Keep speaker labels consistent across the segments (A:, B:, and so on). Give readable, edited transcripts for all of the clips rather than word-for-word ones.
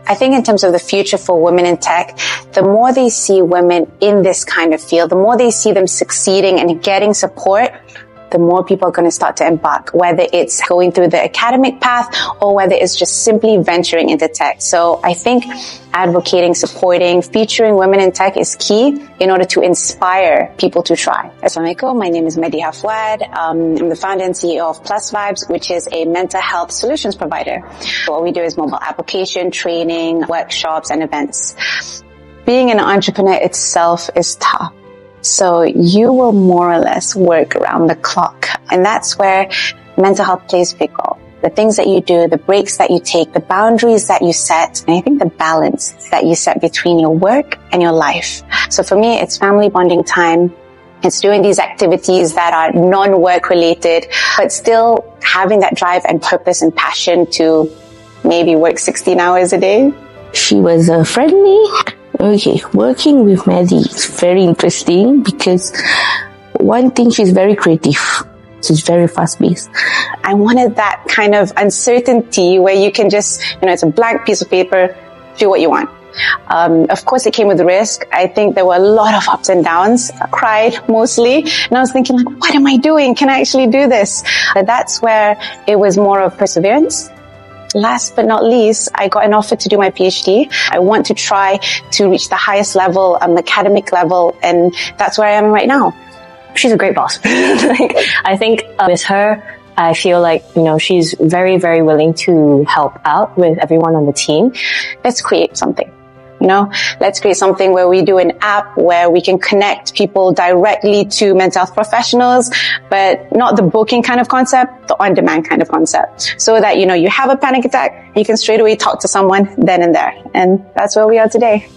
A: I think in terms of the future for women in tech, the more they see women in this kind of field, the more they see them succeeding and getting support, the more people are going to start to embark, whether it's going through the academic path or whether it's just simply venturing into tech. So I think advocating, supporting, featuring women in tech is key in order to inspire people to try. Assalamu alaikum. My name is Madiha Fuad. I'm the founder and CEO of PlusVibes, which is a mental health solutions provider. What we do is mobile application, training, workshops, and events. Being an entrepreneur itself is tough. So you will more or less work around the clock. And that's where mental health plays a big role. The things that you do, the breaks that you take, the boundaries that you set, and I think the balance that you set between your work and your life. So for me, it's family bonding time. It's doing these activities that are non-work related, but still having that drive and purpose and passion to maybe work 16 hours a day.
B: She was friendly. Okay, working with Maddie is very interesting because one thing, she's very creative. She's very fast-paced.
A: I wanted that kind of uncertainty where you can just, it's a blank piece of paper, do what you want. Of course, it came with risk. I think there were a lot of ups and downs. I cried mostly. And I was thinking, like, what am I doing? Can I actually do this? But that's where it was more of perseverance. Last but not least, I got an offer to do my PhD. I want to try to reach the highest level, academic level, and that's where I am right now.
B: She's a great boss. I think with her, I feel like, she's very, very willing to help out with everyone on the team.
A: Let's create something. Let's create something where we do an app where we can connect people directly to mental health professionals, but not the booking kind of concept, the on-demand kind of concept. So that, you have a panic attack, you can straight away talk to someone then and there. And that's where we are today.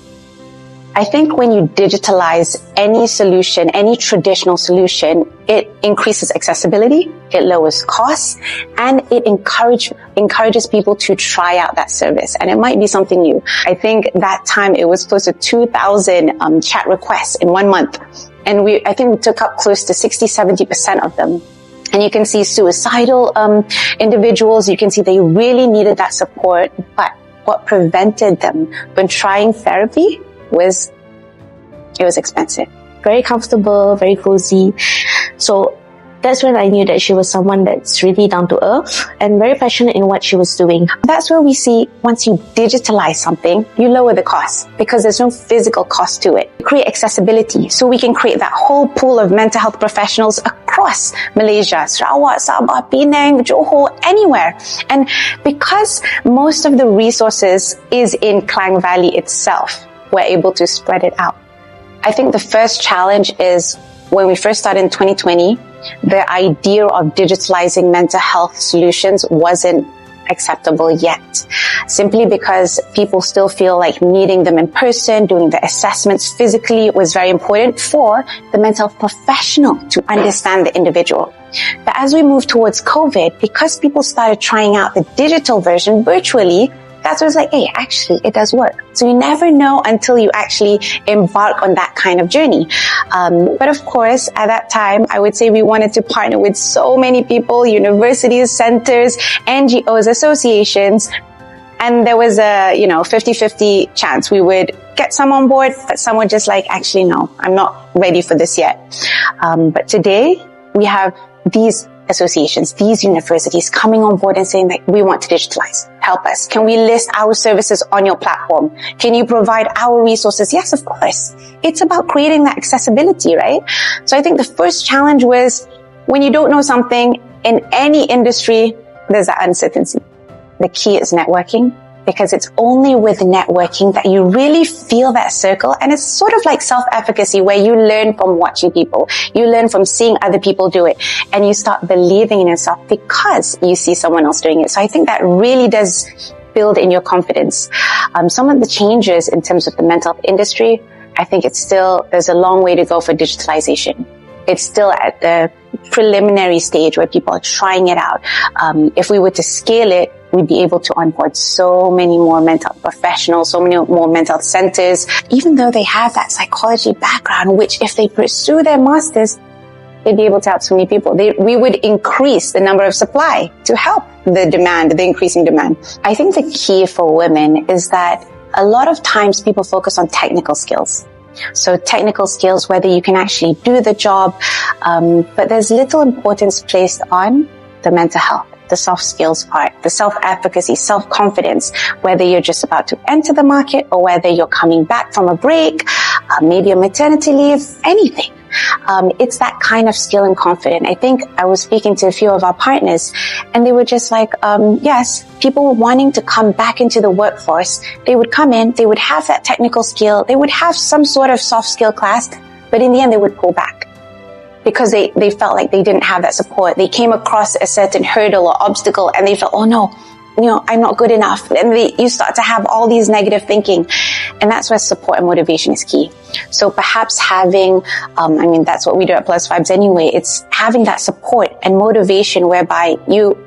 A: I think when you digitalize any solution, any traditional solution, it increases accessibility, it lowers costs, and it encourages people to try out that service. And it might be something new. I think that time it was close to 2,000 chat requests in 1 month. And I think we took up close to 60-70% of them. And you can see suicidal individuals, you can see they really needed that support. But what prevented them from trying therapy was expensive.
B: Very comfortable, very cozy. So that's when I knew that she was someone that's really down to earth and very passionate in what she was doing.
A: That's where we see once you digitalize something, you lower the cost because there's no physical cost to it. You create accessibility so we can create that whole pool of mental health professionals across Malaysia, Sarawak, Sabah, Penang, Johor, anywhere. And because most of the resources is in Klang Valley itself, we're able to spread it out. I think the first challenge is when we first started in 2020, the idea of digitalizing mental health solutions wasn't acceptable yet. Simply because people still feel like needing them in person, doing the assessments physically was very important for the mental health professional to understand the individual. But as we moved towards COVID, because people started trying out the digital version virtually, that's when it's like, hey, actually, it does work. So you never know until you actually embark on that kind of journey. But of course, at that time, I would say we wanted to partner with so many people, universities, centers, NGOs, associations. And there was a, 50-50 chance we would get some on board, but some were just like, actually, no, I'm not ready for this yet. But today we have these associations, these universities coming on board and saying that we want to digitalize. Help us. Can we list our services on your platform? Can you provide our resources? Yes, of course. It's about creating that accessibility, right? So I think the first challenge was when you don't know something in any industry, there's that uncertainty. The key is networking, because it's only with networking that you really feel that circle. And it's sort of like self-efficacy where you learn from watching people. You learn from seeing other people do it. And you start believing in yourself because you see someone else doing it. So I think that really does build in your confidence. Some of the changes in terms of the mental health industry, I think there's a long way to go for digitalization. It's still at the preliminary stage where people are trying it out. If we were to scale it, we'd be able to onboard so many more mental health professionals, so many more mental health centers, even though they have that psychology background, which if they pursue their masters, they'd be able to help so many people. We would increase the number of supply to help the demand, the increasing demand. I think the key for women is that a lot of times people focus on technical skills. So technical skills, whether you can actually do the job, but there's little importance placed on the mental health, the soft skills part, the self-efficacy, self-confidence, whether you're just about to enter the market or whether you're coming back from a break, maybe a maternity leave, anything. It's that kind of skill and confidence. I think I was speaking to a few of our partners and they were just like, yes, people were wanting to come back into the workforce. They would come in, they would have that technical skill, they would have some sort of soft skill class, but in the end they would pull back because they felt like they didn't have that support. They came across a certain hurdle or obstacle and they felt, oh no, I'm not good enough. And you start to have all these negative thinking. And that's where support and motivation is key. So perhaps having, that's what we do at PlusVibes anyway. It's having that support and motivation whereby you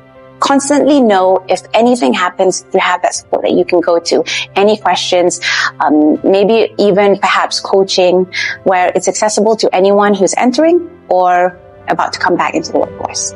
A: constantly know if anything happens, you have that support that you can go to. Any questions, maybe even perhaps coaching where it's accessible to anyone who's entering or about to come back into the workforce.